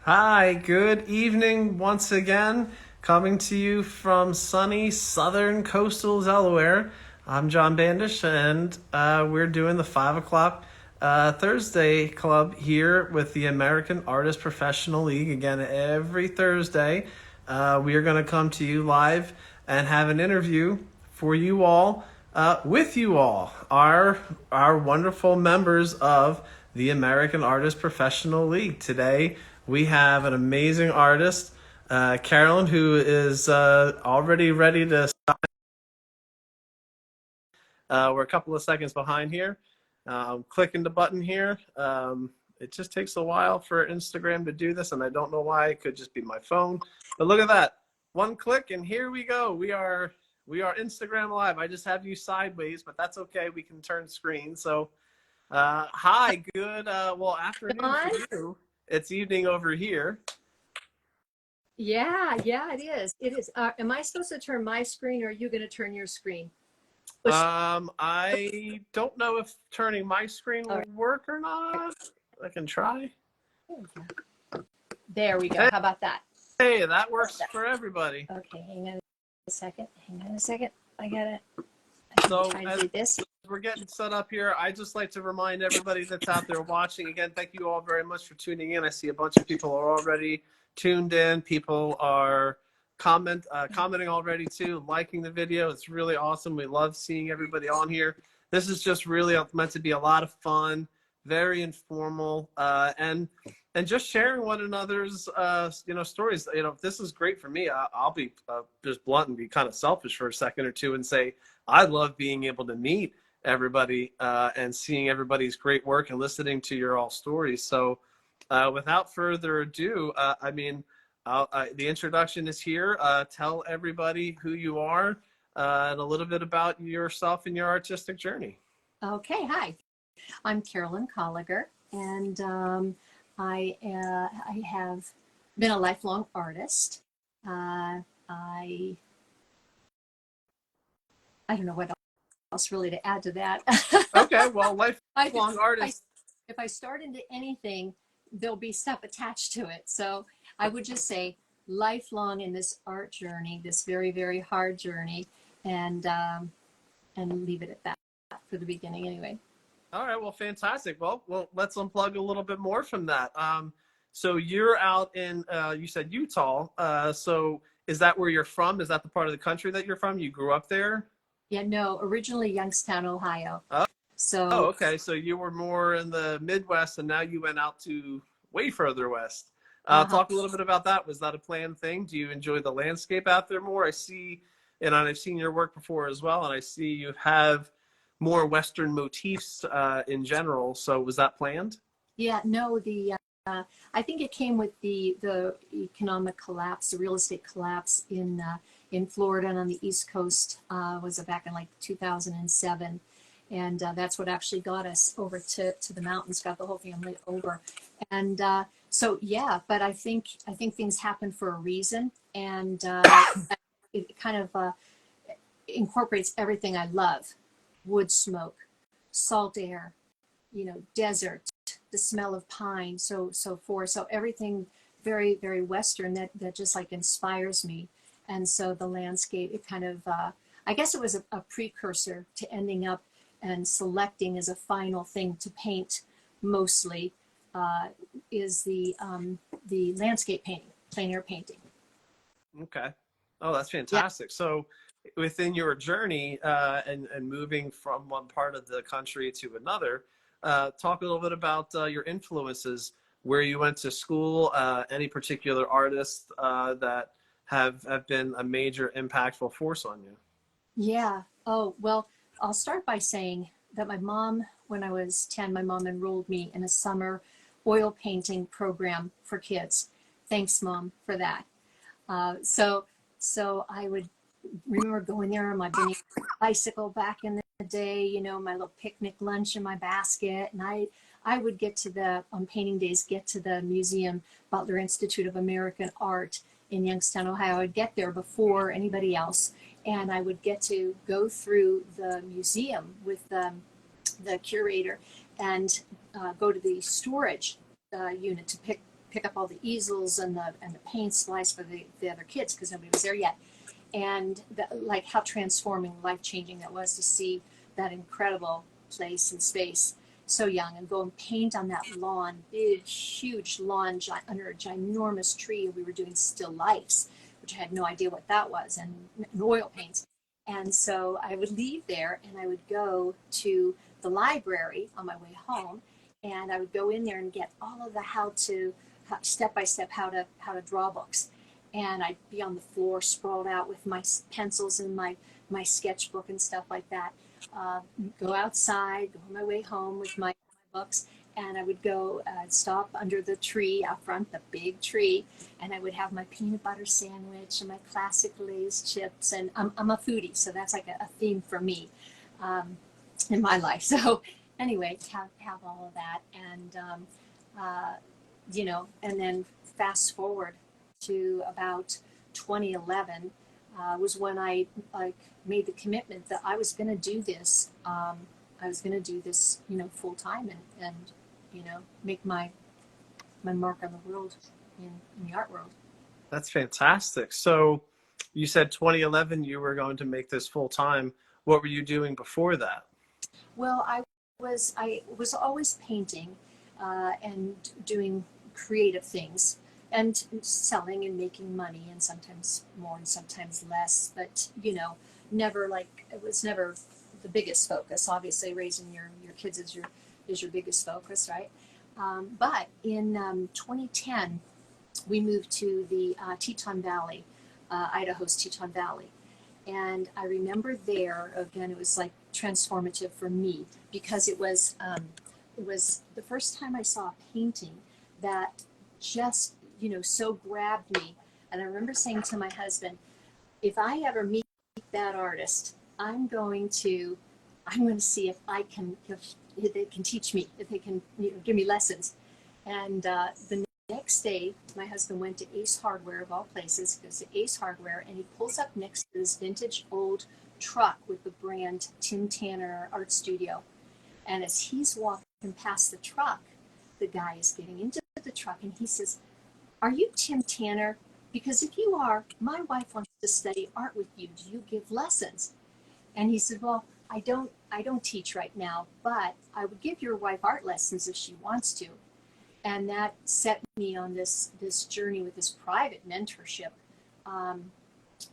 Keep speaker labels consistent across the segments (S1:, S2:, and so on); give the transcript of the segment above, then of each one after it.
S1: Hi, good evening once again. Coming to you from sunny southern coastal Delaware. I'm Jon Bandish, and we're doing the 5 o'clock Thursday club here with the American Artist Professional League. Again, every Thursday, we are going to come to you live and have an interview for you all, with you all, our wonderful members of the American Artist Professional League. Today, we have an amazing artist, Carolyn, who is already ready to start. We're a couple of seconds behind here. I'm clicking the button here. It just takes a while for Instagram to do this, and I don't know why. It could just be my phone. But look at that. One click, and here we go. We are Instagram Live. I just have you sideways, but that's okay. We can turn screen. So, hi, good, afternoon
S2: John?
S1: for you. It's evening over here.
S2: Yeah, it is. It is. Am I supposed to turn my screen or are you going to turn your screen?
S1: I don't know if turning my screen
S2: All
S1: will
S2: right.
S1: work or not. I can try.
S2: There we go. How about that?
S1: Hey, that works for everybody.
S2: Okay, hang on a second. I gotta
S1: So
S2: try to
S1: as
S2: do this.
S1: we're getting set up here, I just like to remind everybody that's out there watching. Again, thank you all very much for tuning in. I see a bunch of people are already tuned in. People are commenting already too, liking the video. It's really awesome. We love seeing everybody on here. This is just really meant to be a lot of fun, very informal, and just sharing one another's stories. This is great for me. I'll be just blunt and be kind of selfish for a second or two and say I love being able to meet everybody and seeing everybody's great work and listening to your all stories. So without further ado, the introduction is here. Tell everybody who you are and a little bit about yourself and your artistic journey.
S2: Okay, hi. I'm Carolyn Kollegger, and I have been a lifelong artist. I don't know what else really to add to that.
S1: Okay, well,
S2: I,
S1: lifelong artist.
S2: if I start into anything, there'll be stuff attached to it. So I would just say lifelong in this art journey, this very, very hard journey, and leave it at that for the beginning anyway.
S1: All right, well, fantastic. Well, let's unplug a little bit more from that. So you're out in, you said Utah. So is that where you're from? Is that the part of the country that you're from? You grew up there?
S2: Yeah, no, originally Youngstown, Ohio.
S1: Oh,
S2: So
S1: okay. So you were more in the Midwest, and now you went out to way further west.
S2: uh-huh.
S1: Talk a little bit about that. Was that a planned thing? Do you enjoy the landscape out there more? I see, and I've seen your work before as well, and I see you have more Western motifs in general. So was that planned?
S2: Yeah, no, I think it came with the economic collapse, the real estate collapse in Florida and on the East Coast. Was back in like 2007, and that's what actually got us over to the mountains, got the whole family over, and so yeah. But I think things happen for a reason, and it kind of incorporates everything I love: wood smoke, salt air, desert, the smell of pine, so forth. So everything very, very Western that just like inspires me. And so the landscape, it kind of, I guess it was a precursor to ending up and selecting as a final thing to paint mostly is the landscape painting, plein air painting.
S1: Okay. Oh, that's
S2: Yeah.
S1: fantastic. So within your journey and moving from one part of the country to another, talk a little bit about your influences, where you went to school, any particular artists that have been a major impactful force on you.
S2: Yeah. Oh, well, I'll start by saying that my mom, when I was 10, my mom enrolled me in a summer oil painting program for kids. Thanks, Mom, for that. So I would remember going there on my bicycle back in the day, my little picnic lunch in my basket. And I would get to on painting days, get to the museum, Butler Institute of American Art in Youngstown, Ohio. I'd get there before anybody else. And I would get to go through the museum with the curator and go to the storage unit to pick pick up all the easels and the paint supplies for the other kids because nobody was there yet. And like how transforming, life-changing that was to see that incredible place and space so young, and go and paint on that lawn, big, huge lawn under a ginormous tree. We were doing still lifes, which I had no idea what that was, and oil paints. And so I would leave there and I would go to the library on my way home, and I would go in there and get all of the step-by-step how to draw books. And I'd be on the floor sprawled out with my pencils and my sketchbook and stuff like that. Go outside, go on my way home with my books, and I would go stop under the tree out front, the big tree, and I would have my peanut butter sandwich and my classic Lay's chips. And I'm a foodie, so that's like a theme for me in my life. So anyway, have all of that, and you know, and then fast forward to about 2011 was when I made the commitment that I was going to do this. I was going to do this, you know, full time, and you know, make my mark on the world in the art world.
S1: That's fantastic. So you said 2011 you were going to make this full time. What were you doing before that?
S2: Well, I was always painting and doing creative things and selling and making money, and sometimes more and sometimes less, but you know, never like, it was never the biggest focus. Obviously raising your kids is your biggest focus, right? But in 2010 we moved to the Teton Valley, Idaho's Teton Valley, and I remember there again it was like transformative for me because it was the first time I saw a painting that just, you know, so grabbed me. And I remember saying to my husband, if I ever meet that artist, I'm going to see if they can teach me, if they can, you know, give me lessons. And the next day, my husband went to Ace Hardware, of all places, goes to Ace Hardware, and he pulls up next to this vintage old truck with the brand Tim Tanner Art Studio. And as he's walking past the truck, the guy is getting into the truck, and he says, "Are you Tim Tanner? Because if you are, my wife wants to study art with you. Do you give lessons?" And he said, "Well, I don't teach right now, but I would give your wife art lessons if she wants to." And that set me on this journey with this private mentorship,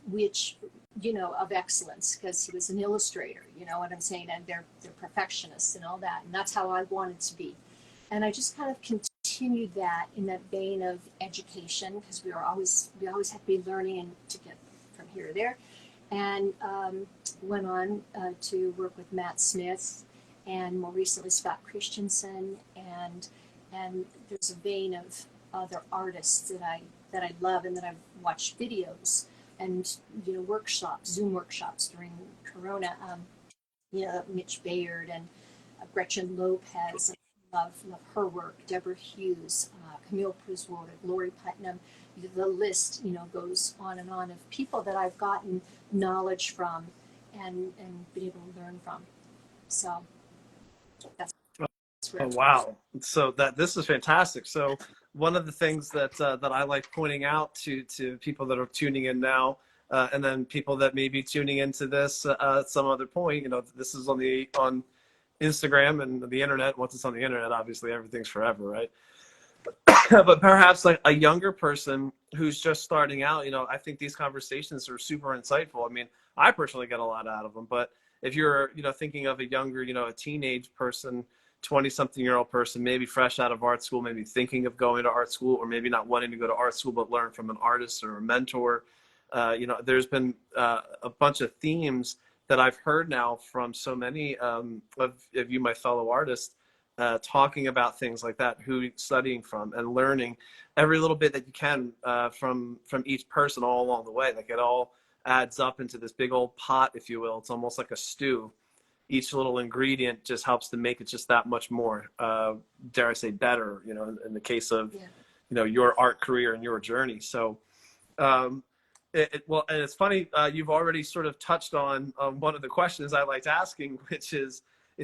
S2: which, you know, of excellence, because he was an illustrator, you know what I'm saying, and they're perfectionists and all that, and that's how I wanted to be. And I just kind of continued that in that vein of education, because we always have to be learning and to get from here to there, and went on to work with Matt Smith, and more recently Scott Christensen, and there's a vein of other artists that I love and that I've watched videos and, you know, workshops, Zoom workshops during Corona. You know, Mitch Bayard and Gretchen Lopez. Love her work. Deborah Hughes, Camille Priswood, Lori Putnam. The list, you know, goes on and on of people that I've gotten knowledge from and been able to learn from. So that's
S1: Oh, wow. So this is fantastic. So one of the things that I like pointing out to people that are tuning in now, and then people that may be tuning into this at some other point, you know, this is on Instagram and the internet. Once it's on the internet, obviously everything's forever, right? But perhaps like a younger person who's just starting out, you know, I think these conversations are super insightful. I mean, I personally get a lot out of them, but if you're, you know, thinking of a younger, you know, a teenage person, 20-something-year-old person, maybe fresh out of art school, maybe thinking of going to art school, or maybe not wanting to go to art school, but learn from an artist or a mentor. You know, there's been a bunch of themes that I've heard now from so many of you, my fellow artists, talking about things like that, who you're studying from and learning every little bit that you can from each person all along the way. Like it all adds up into this big old pot, if you will. It's almost like a stew. Each little ingredient just helps to make it just that much more, dare I say, better, you know, in the case of, you know, your art career and your journey. So, well, and it's funny, you've already sort of touched on one of the questions I liked asking, which is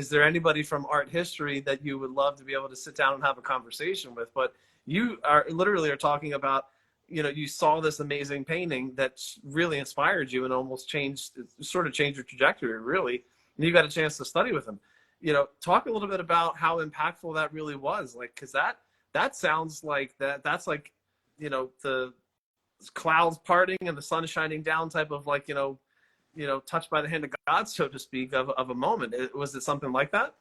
S1: there anybody from art history that you would love to be able to sit down and have a conversation with? But You are literally talking about, you saw this amazing painting that really inspired you and almost sort of changed your trajectory, really. And you got a chance to study with him. Talk a little bit about how impactful that really was. Like, cause that sounds like that's like, the clouds parting and the sun shining down type of, like, touched by the hand of God, so to speak, of a moment. Was it something like that?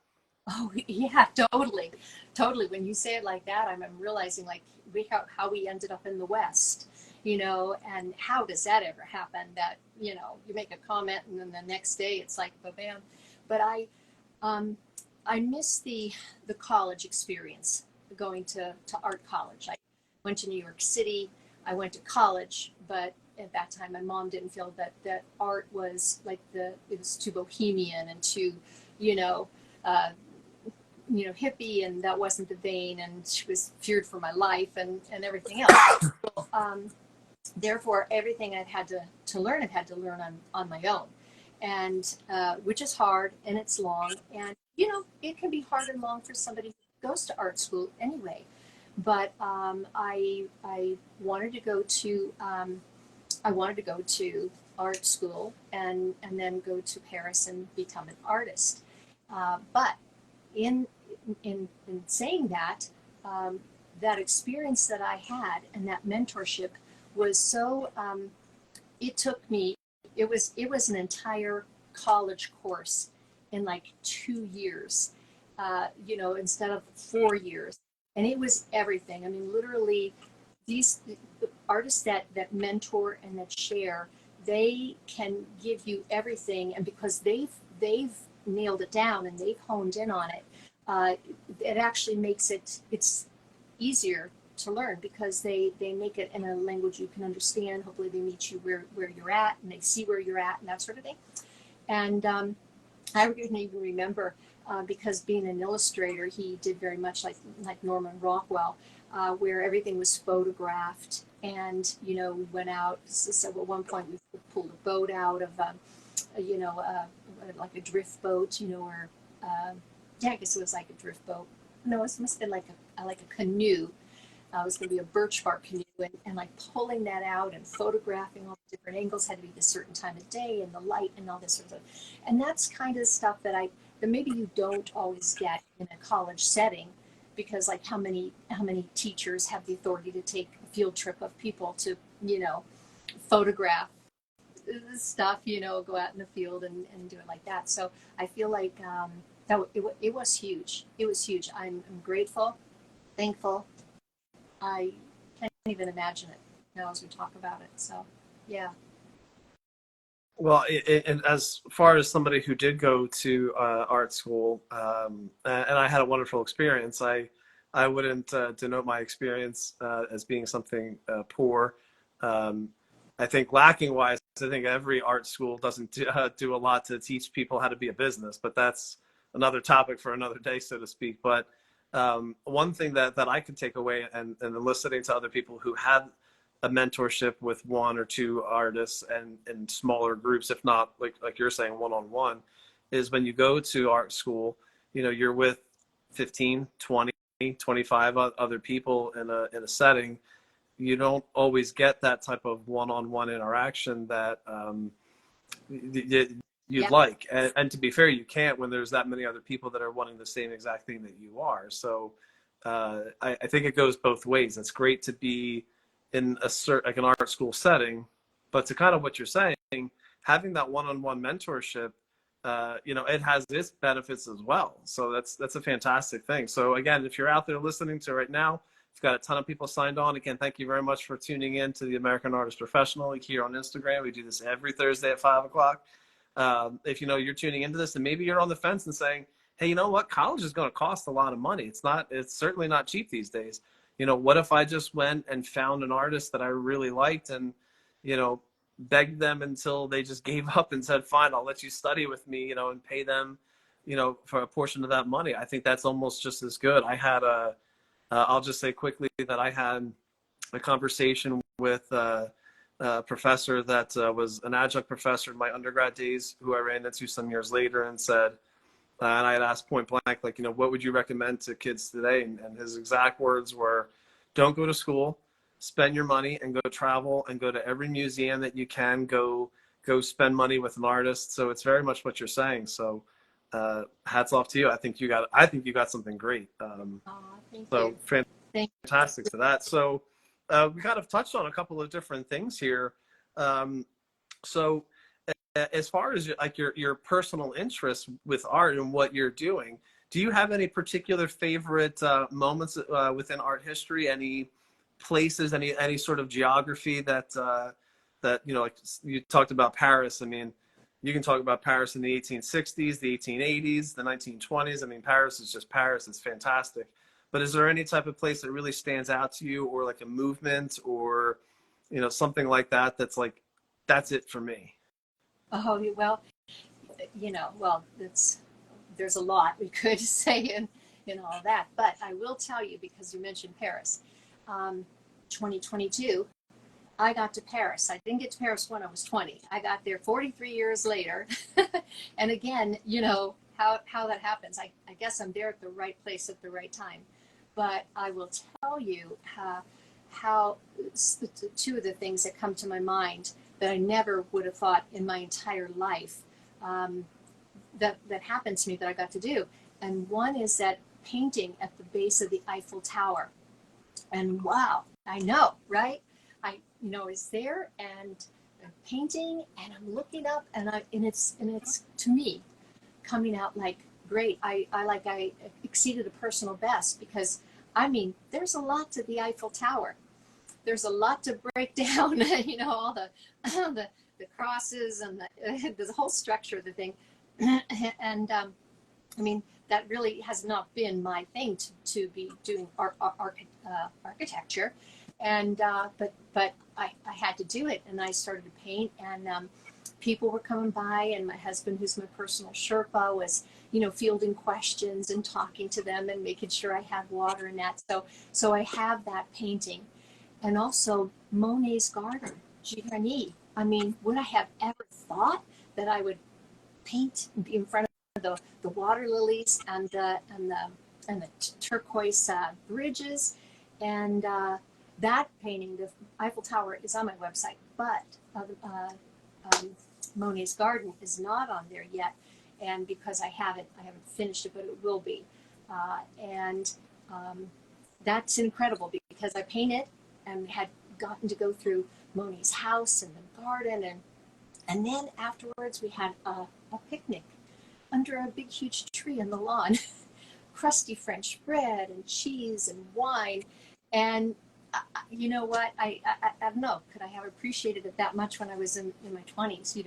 S2: Oh yeah, totally, totally. When you say it like that, I'm realizing like how we ended up in the West, and how does that ever happen? That you make a comment and then the next day it's like bam. But I miss the college experience, going to art college. I went to New York City. I went to college, but at that time my mom didn't feel that art was like it was too bohemian and too, uh, hippie, and that wasn't the vein, and she was feared for my life and everything else. So, therefore, everything I'd had to learn, I've had to learn on my own, and which is hard and it's long, and it can be hard and long for somebody who goes to art school anyway. But I wanted to go to art school and then go to Paris and become an artist. But in saying that, that experience that I had and that mentorship was so. It took me. It was an entire college course in like 2 years, instead of 4 years, and it was everything. I mean, literally, these artists that mentor and that share, they can give you everything, and because they've nailed it down and they've honed in on it, it actually makes it's easier to learn, because they make it in a language you can understand. Hopefully they meet you where you're at, and they see where you're at and that sort of thing. And I can even remember, because being an illustrator, he did very much like Norman Rockwell, where everything was photographed. And we went out. So at one point we pulled a boat out of like a drift boat, or yeah, I guess it was like a drift boat. No, it must have been like a canoe. It was going to be a birch bark canoe, and like pulling that out and photographing all the different angles, had to be a certain time of day and the light and all this sort of stuff. And that's kind of stuff that maybe you don't always get in a college setting, because like how many teachers have the authority to take a field trip of people to photograph stuff, go out in the field and do it like that. So I feel like it was huge. It was huge. I'm grateful, thankful. I can't even imagine it now as we talk about it. So, yeah.
S1: Well, and as far as somebody who did go to art school, and I had a wonderful experience, I wouldn't denote my experience as being something poor. I think lacking wise, I think every art school doesn't do a lot to teach people how to be a business, but that's another topic for another day, so to speak. But one thing that I could take away, and listening to other people who had a mentorship with one or two artists and in smaller groups, if not like you're saying, one-on-one, is when you go to art school, you're with 15, 20, 25 other people in a setting. You don't always get that type of one-on-one interaction that you'd like. And to be fair, you can't when there's that many other people that are wanting the same exact thing that you are. So I think it goes both ways. It's great to be in like an art school setting, but to kind of what you're saying, having that one-on-one mentorship, it has its benefits as well. So that's a fantastic thing. So again, if you're out there listening to right now, we've got a ton of people signed on. Again, thank you very much for tuning in to the American Artist Professional here on Instagram. We do this every Thursday at 5:00. If you're tuning into this and maybe you're on the fence and saying, hey, you know what? College is going to cost a lot of money. It's certainly not cheap these days. What if I just went and found an artist that I really liked and, begged them until they just gave up and said, fine, I'll let you study with me, and pay them, for a portion of that money. I think that's almost just as good. I had I'll just say quickly that I had a conversation with a professor that was an adjunct professor in my undergrad days, who I ran into some years later, and said, and I had asked point blank, like, what would you recommend to kids today? And his exact words were, don't go to school, spend your money and go travel and go to every museum that you can, go spend money with an artist. So it's very much what you're saying. So hats off to you. I think you got something great.
S2: Thank
S1: So
S2: you. Thank
S1: fantastic to that. So we kind of touched on a couple of different things here. So as far as like your personal interest with art and what you're doing, do you have any particular favorite moments within art history? Any places, any sort of geography that that like you talked about Paris? I mean, you can talk about Paris in the 1860s, the 1880s, the 1920s. I mean, Paris is just Paris. It's fantastic. But is there any type of place that really stands out to you, or like a movement, or something like that that's like, that's it for me?
S2: Oh, well, well, there's a lot we could say in all that, but I will tell you, because you mentioned Paris, 2022, I got to Paris. I didn't get to Paris when I was 20. I got there 43 years later. And again, how that happens. I guess I'm there at the right place at the right time. But I will tell you how two of the things that come to my mind that I never would have thought in my entire life that happened to me that I got to do. And one is that painting at the base of the Eiffel Tower. And wow, I know, right? I is there and I'm painting and I'm looking up and it's to me coming out like great. I exceeded a personal best, because I mean there's a lot to the Eiffel Tower. There's a lot to break down, all the the crosses and the whole structure of the thing. And I mean, that really has not been my thing to be doing architecture. And but I had to do it, and I started to paint, and people were coming by, and my husband, who's my personal Sherpa, was fielding questions and talking to them and making sure I had water and that. So I have that painting. And also Monet's garden, Giverny. I mean, would I have ever thought that I would paint in front of the water lilies and the turquoise bridges? And that painting, the Eiffel Tower, is on my website, but Monet's garden is not on there yet. And because I haven't finished it, but it will be. And that's incredible, because I painted and had gotten to go through Monet's house and the garden, and then afterwards we had a picnic under a big huge tree on the lawn. Crusty French bread and cheese and wine. And you know what, I don't know, could I have appreciated it that much when I was in my 20s,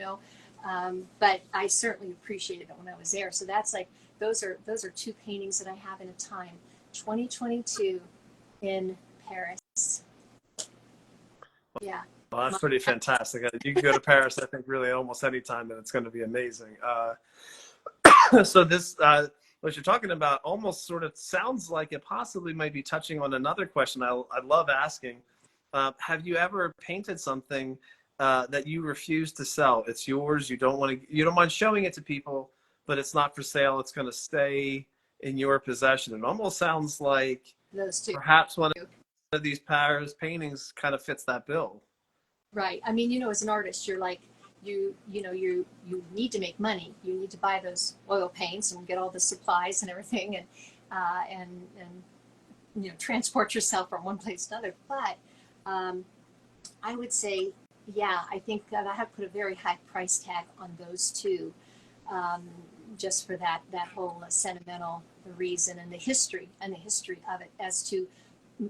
S2: but I certainly appreciated it when I was there. So that's like, those are two paintings that I have in a time. 2022 in Paris. Yeah.
S1: Well, that's pretty fantastic. You can go to Paris, I think, really almost any time, and it's going to be amazing. So this, what you're talking about, almost sort of sounds like it possibly might be touching on another question I love asking. Have you ever painted something that you refuse to sell? It's yours. You don't mind showing it to people, but it's not for sale. It's going to stay in your possession. It almost sounds like
S2: those two.
S1: Perhaps one of these Paris paintings kind of fits that bill.
S2: Right. I mean, as an artist, you're like, you need to make money. You need to buy those oil paints and get all the supplies and everything, and transport yourself from one place to another. But I would say, yeah, I think that I have put a very high price tag on those two, just for that whole sentimental reason and the history of it, as to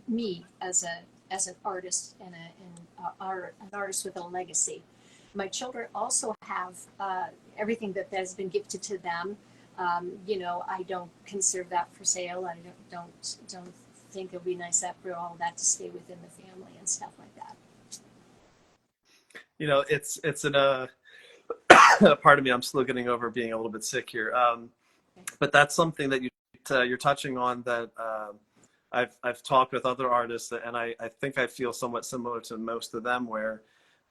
S2: me as an artist and an artist with a legacy. My children also have everything that has been gifted to them. I don't consider that for sale. I don't think it would be nice after all that to stay within the family and stuff like that.
S1: It's an part of me, I'm still getting over being a little bit sick here. But that's something that you're touching on that I've talked with other artists, and I think I feel somewhat similar to most of them, where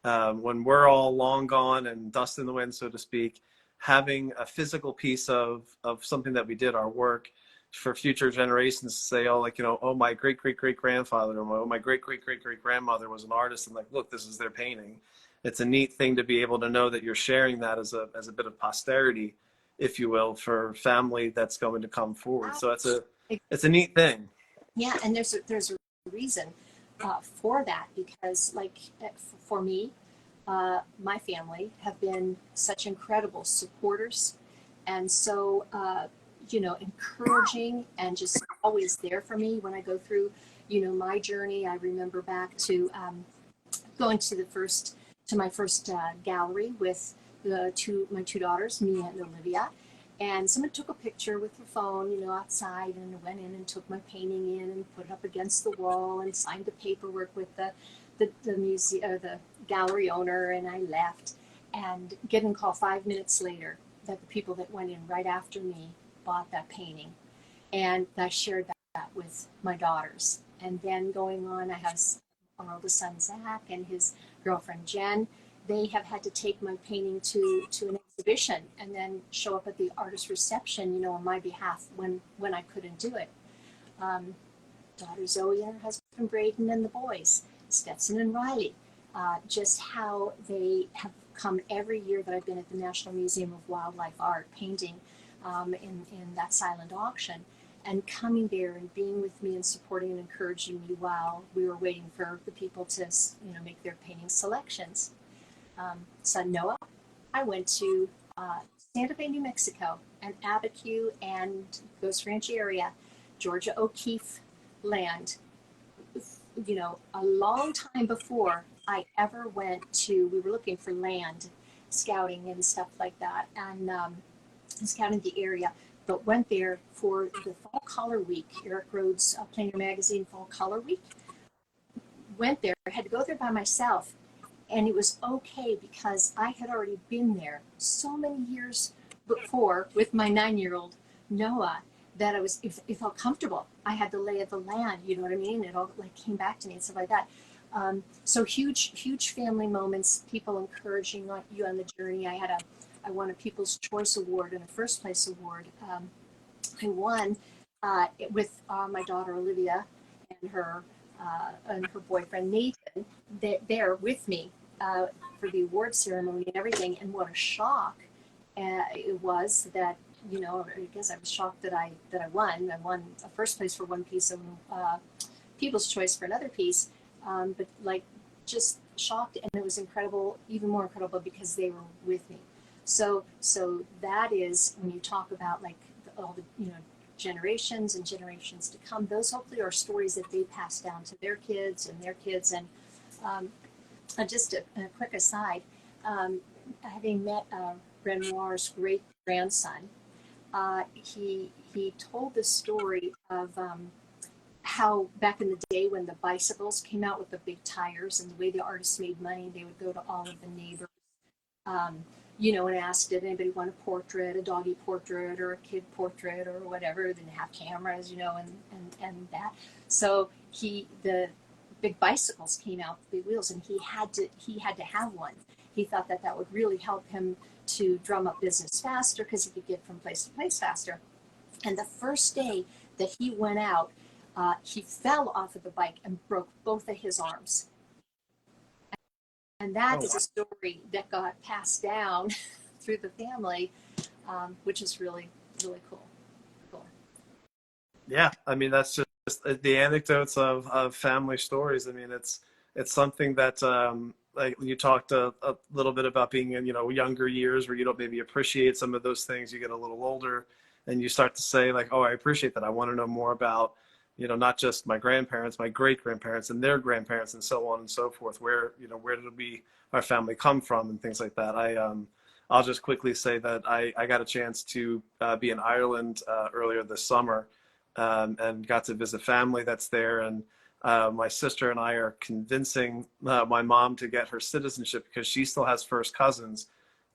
S1: when we're all long gone and dust in the wind, so to speak, having a physical piece of something that we did, our work, for future generations to say, oh, like, you know, oh, my great great great grandfather, or my great great great great grandmother was an artist, and like, look, this is their painting. It's a neat thing to be able to know that you're sharing that as a bit of posterity, if you will, for family that's going to come forward. So it's a neat thing.
S2: Yeah, and there's a reason for that, because like for me, my family have been such incredible supporters, and so you know, encouraging and just always there for me when I go through, you know, my journey. I remember back to going to my first gallery with my two daughters, Mia and Olivia, and someone took a picture with her phone, you know, outside, and I went in and took my painting in and put it up against the wall and signed the paperwork with the museum or the gallery owner, and I left, and getting a call 5 minutes later that the people that went in right after me bought that painting, and I shared that with my daughters. And then going on, I have our oldest son Zach and his girlfriend Jen. They have had to take my painting to an exhibition and then show up at the artist reception, you know, on my behalf when I couldn't do it. Daughter Zoe and her husband Braden and the boys, Stetson and Riley, just how they have come every year that I've been at the National Museum of Wildlife Art painting in that silent auction, and coming there and being with me and supporting and encouraging me while we were waiting for the people to, you know, make their painting selections. Son Noah, I went to Santa Fe, New Mexico, and Abiquiu and Ghost Ranch area, Georgia O'Keeffe land, you know, a long time before I ever went to, we were looking for land, scouting and stuff like that, and scouting the area, but went there for the Fall Color Week, Eric Rhodes' Plein Air Magazine Fall Color Week. Went there, had to go there by myself, and it was okay because I had already been there so many years before with my 9-year-old Noah that it felt comfortable. I had the lay of the land, you know what I mean? It all like came back to me and stuff like that. So huge family moments, people encouraging you on the journey. I won a People's Choice Award and a first place award. I won with my daughter Olivia and her boyfriend Nathan. There with me for the award ceremony and everything. And what a shock it was that, you know, I guess I was shocked that I won. I won a first place for one piece and People's Choice for another piece. But like just shocked, and it was incredible, even more incredible because they were with me. So that is when you talk about like all the, you know, generations and generations to come. Those hopefully are stories that they pass down to their kids and their kids. And just a quick aside, having met Renoir's great grandson, he told the story of how back in the day when the bicycles came out with the big tires and the way the artists made money, they would go to all of the neighbors, you know, and ask, did anybody want a portrait, a doggy portrait or a kid portrait or whatever. They didn't have cameras, you know, and that. So the big bicycles came out with big wheels, and he had to have one. He thought that would really help him to drum up business faster because he could get from place to place faster. And the first day that he went out, he fell off of the bike and broke both of his arms. And that is a story that got passed down through the family, which is really, really cool.
S1: Yeah, I mean, that's just the anecdotes of family stories. I mean, it's something that like you talked a little bit about being in, you know, younger years where you don't maybe appreciate some of those things. You get a little older and you start to say like, oh, I appreciate that. I want to know more about, you know, not just my grandparents, my great grandparents and their grandparents and so on and so forth. Where, you know, where did our family come from and things like that. I'll just quickly say that I got a chance to be in Ireland earlier this summer and got to visit family that's there. And my sister and I are convincing my mom to get her citizenship because she still has first cousins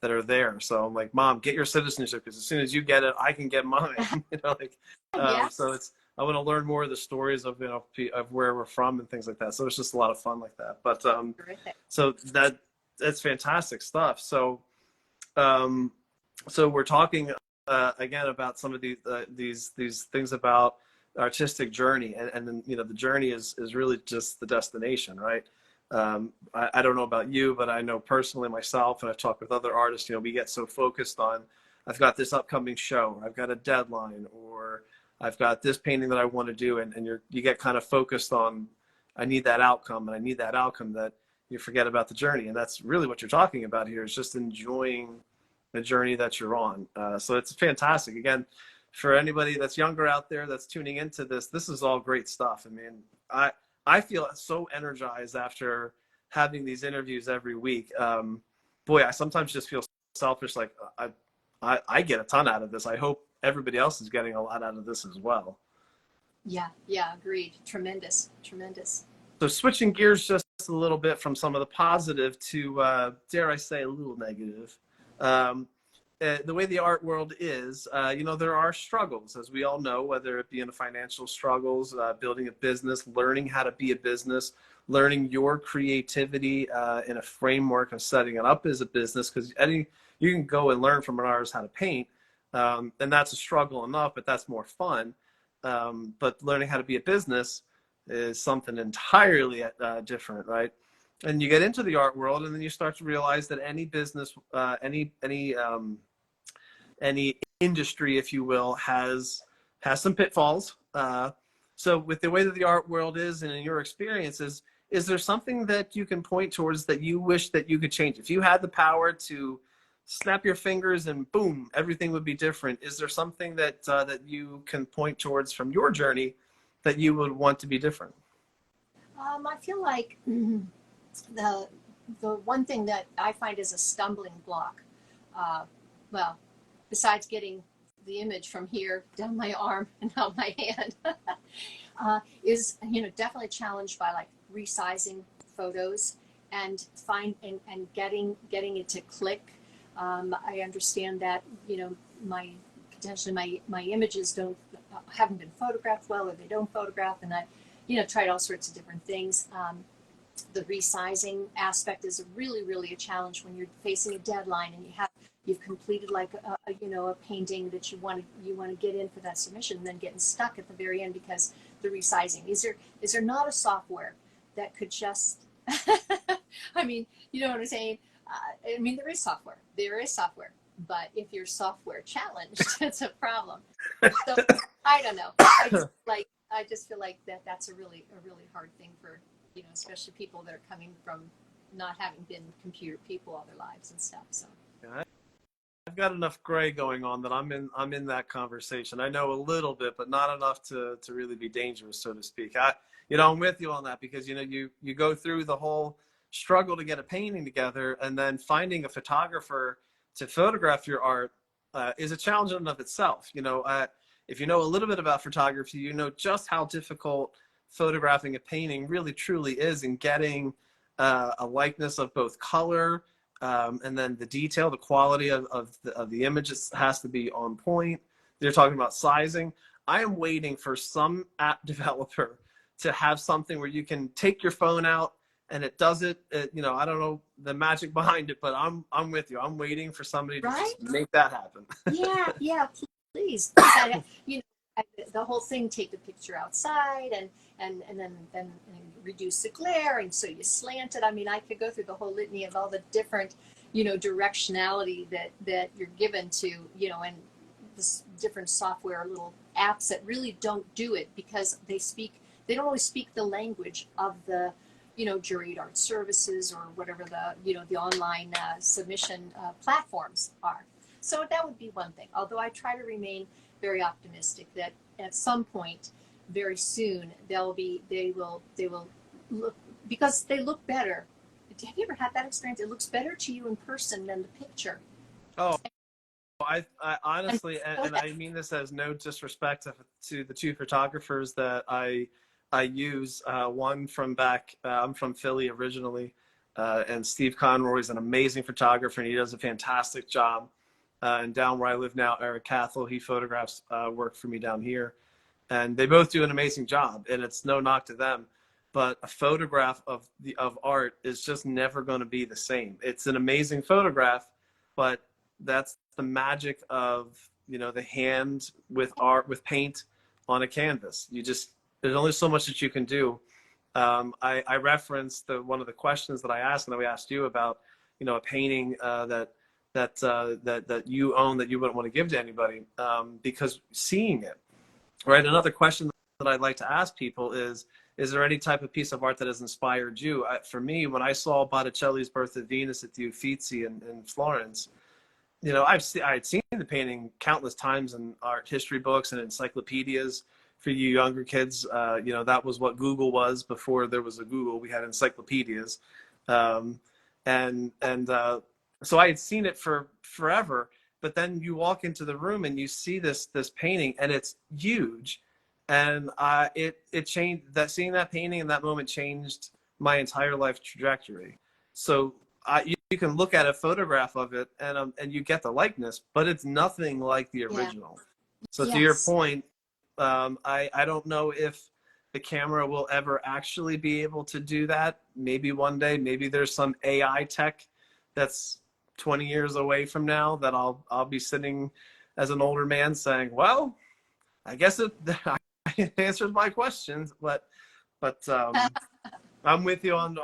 S1: that are there. So I'm like, Mom, get your citizenship because as soon as you get it, I can get mine. You know, like,
S2: Yeah.
S1: So I want to learn more of the stories of, you know, of where we're from and things like that. So it's just a lot of fun like that. But so that's fantastic stuff. So so we're talking again about some of these things about artistic journey, and then the journey is really just the destination, right? I don't know about you, but I know personally myself, and I've talked with other artists. We get so focused on, I've got this upcoming show, or I've got a deadline, or I've got this painting that I want to do, and you get kind of focused on, I need that outcome, and I need that outcome, that you forget about the journey. And that's really what you're talking about here, is just enjoying the journey that you're on. So it's fantastic. Again, for anybody that's younger out there that's tuning into this, this is all great stuff. I mean, I feel so energized after having these interviews every week. Boy, I sometimes just feel selfish. Like I get a ton out of this. I hope everybody else is getting a lot out of this as well.
S2: Yeah, agreed. Tremendous.
S1: So switching gears just a little bit from some of the positive to, dare I say, a little negative. The way the art world is, there are struggles, as we all know, whether it be in financial struggles, building a business, learning how to be a business, learning your creativity in a framework of setting it up as a business, because you can go and learn from an artist how to paint, and that's a struggle enough, but that's more fun. But learning how to be a business is something entirely different, right? And you get into the art world, and then you start to realize that any business, any industry, if you will, has some pitfalls. So with the way that the art world is, and in your experiences, is there something that you can point towards that you wish that you could change? If you had the power to snap your fingers and boom, everything would be different. Is there something that that you can point towards from your journey that you would want to be different?
S2: I feel like the one thing that I find is a stumbling block, well, besides getting the image from here down my arm and out my hand, is definitely challenged by like resizing photos and getting it to click. I understand that my images haven't been photographed well, or they don't photograph, and I tried all sorts of different things. The resizing aspect is really a challenge when you're facing a deadline and you've completed like a painting that you want to get in for that submission, and then getting stuck at the very end because the resizing. Is there not a software that could just I mean, you know what I'm saying? I mean, there is software, but if you're software challenged, it's a problem. So I don't know. I just feel like that's a really hard thing for especially people that are coming from not having been computer people all their lives and stuff. So
S1: I've got enough gray going on that I'm in that conversation. I know a little bit, but not enough to really be dangerous, so to speak. I'm with you on that, because you go through the whole struggle to get a painting together, and then finding a photographer to photograph your art is a challenge in and of itself. If you know a little bit about photography, you know just how difficult photographing a painting really truly is, in getting a likeness of both color, and then the detail, the quality of the images has to be on point. They're talking about sizing. I am waiting for some app developer to have something where you can take your phone out and it does it. I don't know the magic behind it, but I'm with you. I'm waiting for somebody to just make that happen.
S2: Yeah, please. The whole thing, take the picture outside and then reduce the glare, and so you slant it. I mean, I could go through the whole litany of all the different directionality that you're given to and this different software little apps that really don't do it, because they don't always speak the language of the juried art services, or whatever the online submission platforms are. So that would be one thing, although I try to remain very optimistic that at some point very soon they will look, because they look better. Have you ever had that experience? It looks better to you in person than the picture.
S1: Oh, I honestly, and I mean this as no disrespect to the two photographers that I use. One from I'm from Philly originally, and Steve Conroy is an amazing photographer, and he does a fantastic job. And down where I live now, Eric Cathell, he photographs work for me down here. And they both do an amazing job, and it's no knock to them. But a photograph of art is just never going to be the same. It's an amazing photograph, but that's the magic of you know, the hand with art, with paint on a canvas. There's only so much that you can do. I referenced one of the questions that I asked and that we asked you about, you know, a painting that you own that you wouldn't want to give to anybody, because seeing it, right? Another question that I'd like to ask people is there any type of piece of art that has inspired you? For me, when I saw Botticelli's Birth of Venus at the Uffizi in Florence, you know, I had seen the painting countless times in art history books and encyclopedias. For you younger kids, you know, that was what Google was before there was a Google. We had encyclopedias, and so I had seen it for forever. But then you walk into the room and you see this painting, and it's huge, and it changed. That seeing that painting in that moment changed my entire life trajectory. So you can look at a photograph of it and you get the likeness, but it's nothing like the
S2: Yeah.
S1: original. So to your
S2: Yes.
S1: point, I don't know if the camera will ever actually be able to do that. Maybe one day, maybe there's some AI tech that's 20 years away from now that I'll be sitting as an older man saying, well, I guess it answers my questions, but I'm with you on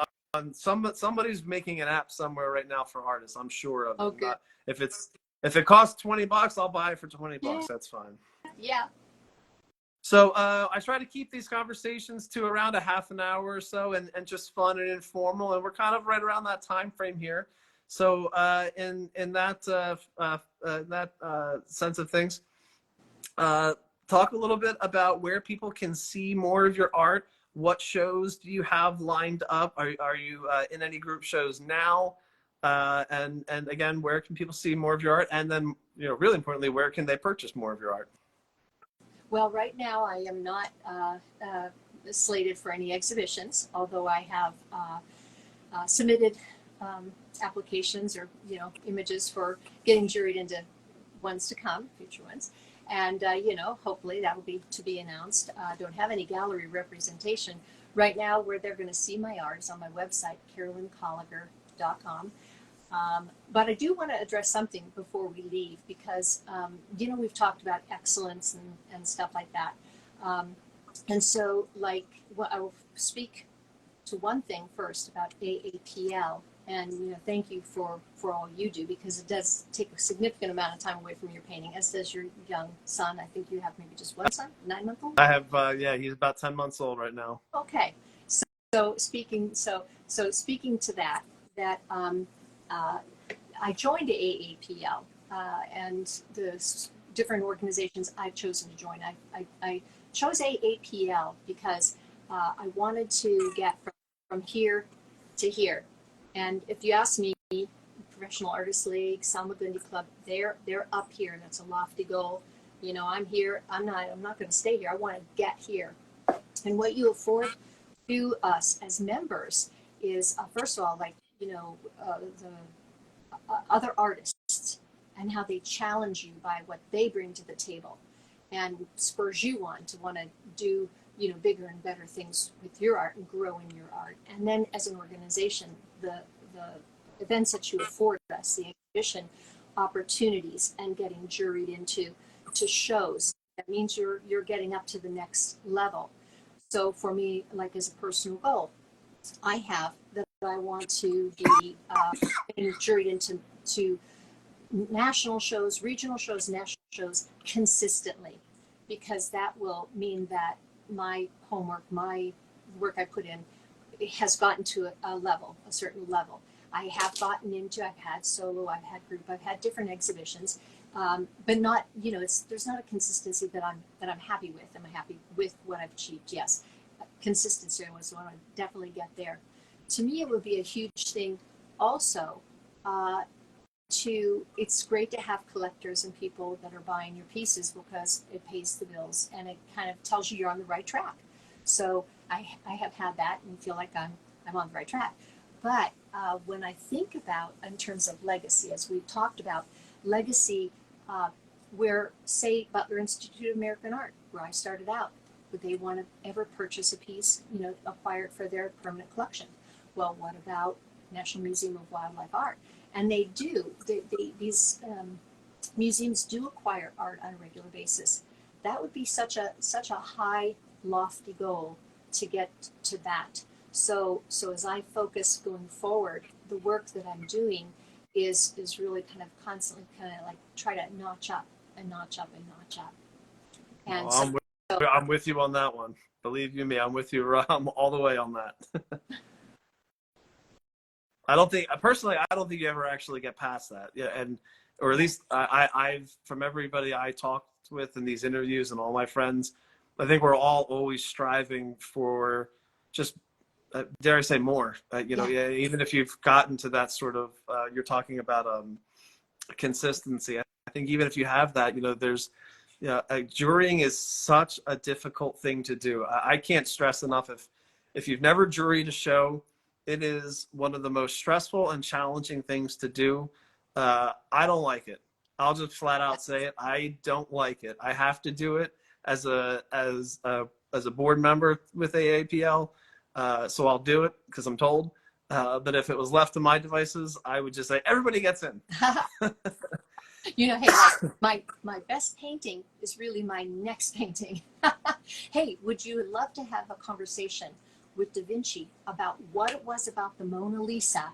S1: somebody's making an app somewhere right now for artists. I'm sure of it.
S2: Okay.
S1: If it costs $20, I'll buy it for $20.
S2: Yeah.
S1: That's fine.
S2: Yeah.
S1: So I try to keep these conversations to around a half an hour or so, and just fun and informal, and we're kind of right around that time frame here. So in that sense of things, talk a little bit about where people can see more of your art. What shows do you have lined up? Are you in any group shows now? And again, where can people see more of your art? And then, you know, really importantly, where can they purchase more of your art?
S2: Well, right now I am not slated for any exhibitions, although I have submitted applications or, you know, images for getting juried into ones to come, future ones. And, you know, hopefully that will be to be announced. Don't have any gallery representation. Right now, where they're going to see my art is on my website, carolynkollegger.com. But I do want to address something before we leave, because, you know, we've talked about excellence and stuff like that. And so, like, well, I will speak to one thing first about AAPL. And, you know, thank you for all you do, because it does take a significant amount of time away from your painting, as does your young son. I think you have maybe just one son, 9-month-old?
S1: I have, yeah, he's about 10 months old right now.
S2: Okay. So speaking to that, I joined AAPL, and the different organizations I've chosen to join. I chose AAPL because I wanted to get from here to here. And if you ask me, Professional Artists League, Salmagundi Club, they're up here. That's a lofty goal. You know, I'm here. I'm not going to stay here. I want to get here. And what you afford to us as members is, first of all, like, you know, the other artists and how they challenge you by what they bring to the table, and spurs you on to want to do, you know, bigger and better things with your art and grow in your art. And then as an organization, the events that you afford us, the exhibition opportunities and getting juried into shows, that means you're getting up to the next level. So for me, like, as a personal goal, I have that I want to be juried into national shows, regional shows, national shows consistently, because that will mean that my homework, my work I put in, it has gotten to a certain level. I have gotten into, I've had solo, I've had group, I've had different exhibitions, but not, you know, there's not a consistency that I'm happy with. Am I happy with what I've achieved? Yes. Consistency was what I want to definitely get there. To me, it would be a huge thing also, it's great to have collectors and people that are buying your pieces, because it pays the bills and it kind of tells you you're on the right track. So I have had that and feel like I'm on the right track. But when I think about, in terms of legacy, as we've talked about, legacy, where, say, Butler Institute of American Art, where I started out, would they want to ever purchase a piece, you know, acquired for their permanent collection? Well, what about National Museum of Wildlife Art? And they do. These museums do acquire art on a regular basis. That would be such a high, lofty goal to get to that. So as I focus going forward, the work that I'm doing is really kind of constantly kind of like try to notch up and notch up and notch up. And
S1: Well, I'm with you on that one. Believe you me, I'm with you. I'm all the way on that. I don't think you ever actually get past that. Yeah, or at least I've from everybody I talked with in these interviews and all my friends, I think we're all always striving for just dare I say more. Yeah, even if you've gotten to that sort of you're talking about consistency. I think even if you have that, there's jurying is such a difficult thing to do. I can't stress enough if you've never juried a show, it is one of the most stressful and challenging things to do. I don't like it. I'll just flat out say it. I don't like it. I have to do it as a board member with AAPL, so I'll do it because I'm told. But if it was left to my devices, I would just say everybody gets in.
S2: Hey, like my best painting is really my next painting. Hey, would you love to have a conversation with Da Vinci about what it was about the Mona Lisa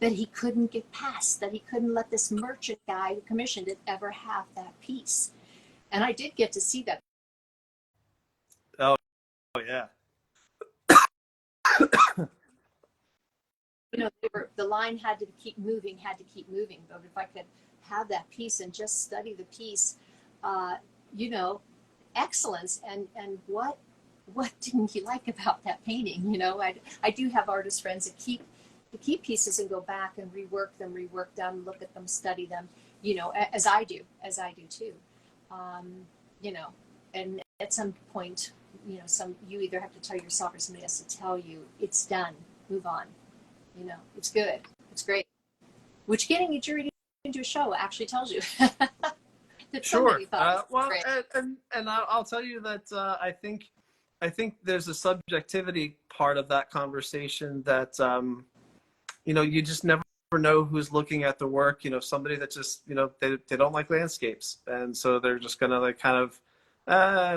S2: that he couldn't get past, that he couldn't let this merchant guy who commissioned it ever have that piece? And I did get to see that.
S1: Oh yeah.
S2: The line had to keep moving. But if I could have that piece and just study the piece, excellence and what didn't you like about that painting? I do have artist friends that keep pieces and go back and rework them, look at them, study them, as I do too. And at some point, you either have to tell yourself or somebody has to tell you it's done, move on. It's good, it's great. Which getting a jury into a show actually tells you. That
S1: Sure.
S2: Well,
S1: and I'll tell you that I think there's a subjectivity part of that conversation that you just never know who's looking at the work. Somebody that just they don't like landscapes, and so they're just gonna like kind of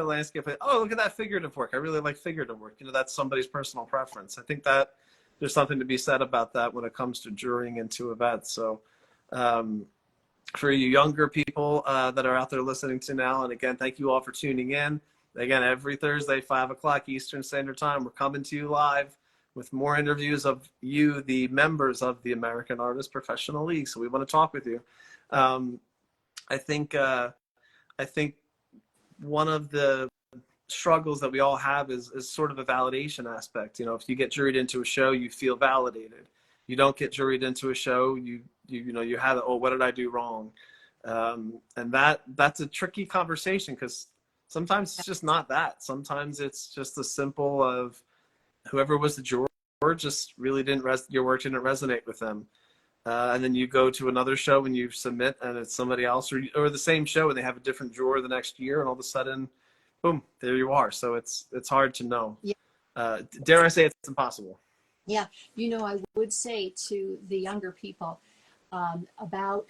S1: landscape. Oh, look at that figurative work. I really like figurative work. That's somebody's personal preference. I think that there's something to be said about that when it comes to jurying into events. So for you younger people that are out there listening to now, and again, thank you all for tuning in. Again, every Thursday, 5 o'clock Eastern Standard Time, we're coming to you live with more interviews of you, the members of the American Artists Professional League. So we want to talk with you. I think one of the struggles that we all have is sort of a validation aspect. If you get juried into a show, you feel validated. You don't get juried into a show, you have it, oh, what did I do wrong? And that's a tricky conversation because sometimes it's just not that. Sometimes it's just the simple of whoever was the juror just really your work didn't resonate with them. And then you go to another show and you submit and it's somebody else, or the same show and they have a different juror the next year, and all of a sudden, boom, there you are. So it's hard to know. Yeah. Dare I say it's impossible.
S2: Yeah. I would say to the younger people about,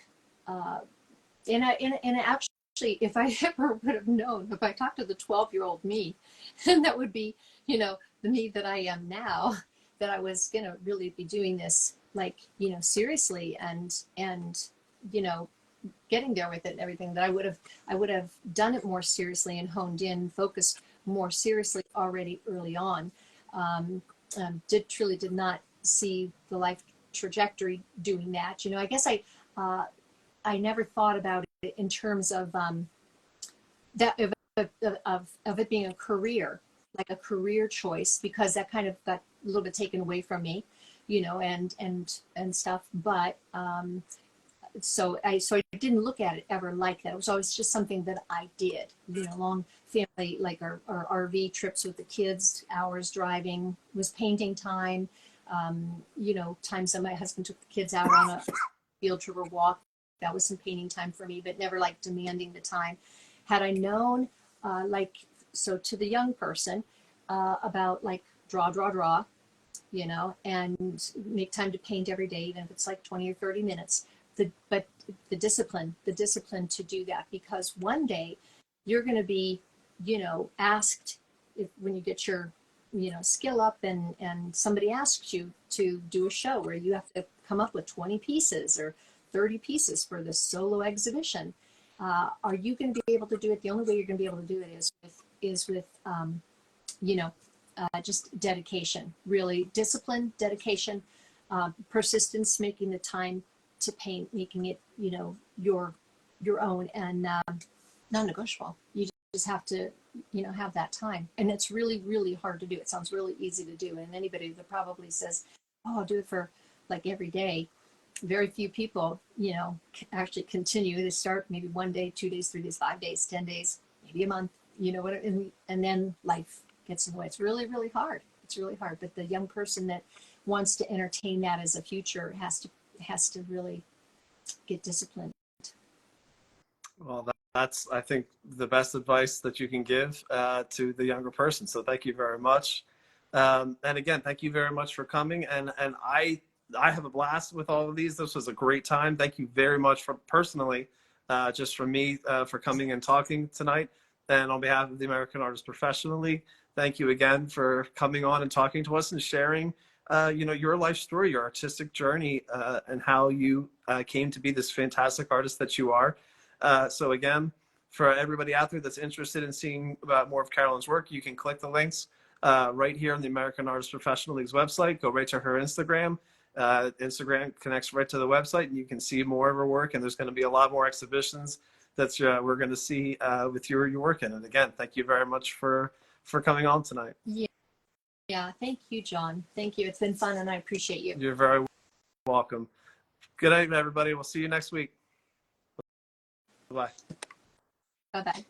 S2: and actually, if I ever would have known, if I talked to the 12-year-old me, and that would be, the me that I am now, that I was going to really be doing this, like, seriously and getting there with it and everything, that I would have done it more seriously and honed in, focused more seriously already early on. Did not see the life trajectory doing that. I guess I never thought about it in terms of that of it being a career, like a career choice, because that kind of got a little bit taken away from me, and stuff. But so I didn't look at it ever like that. It was always just something that I did. Long family, like our RV trips with the kids, hours driving, was painting time. Times that my husband took the kids out on a field trip or walk, that was some painting time for me, but never like demanding the time. Had I known, to the young person, about like draw, and make time to paint every day, even if it's like 20 or 30 minutes, the discipline to do that, because one day you're going to be, asked when you get your, skill up, and somebody asks you to do a show where you have to come up with 20 pieces or 30 pieces for this solo exhibition. Are you going to be able to do it? The only way you're going to be able to do it is with just dedication, really discipline, dedication, persistence, making the time to paint, making it, your own, and non-negotiable. You just have to, have that time. And it's really, really hard to do. It sounds really easy to do. And anybody that probably says, oh, I'll do it for like every day, very few people, actually continue. They start maybe 1 day, 2 days, 3 days, 5 days, 10 days, maybe a month, and then life gets in the way. It's really, really hard. It's really hard. But the young person that wants to entertain that as a future has to really get disciplined.
S1: Well, that's, I think, the best advice that you can give to the younger person. So thank you very much. And again, thank you very much for coming. And I have a blast with all of these. This was a great time. Thank you very much for personally, just from me, for coming and talking tonight. And on behalf of the American Artist Professionally, thank you again for coming on and talking to us and sharing, your life story, your artistic journey, and how you came to be this fantastic artist that you are. So again, for everybody out there that's interested in seeing about more of Carolyn's work, you can click the links right here on the American Artist Professional League's website. Go right to her Instagram. Instagram connects right to the website, and you can see more of her work. And there's going to be a lot more exhibitions that we're going to see with your work in. And again, thank you very much for coming on tonight.
S2: Yeah, thank you, John. Thank you. It's been fun, and I appreciate you.
S1: You're very welcome. Good night, everybody. We'll see you next week. Bye.
S2: Bye-bye.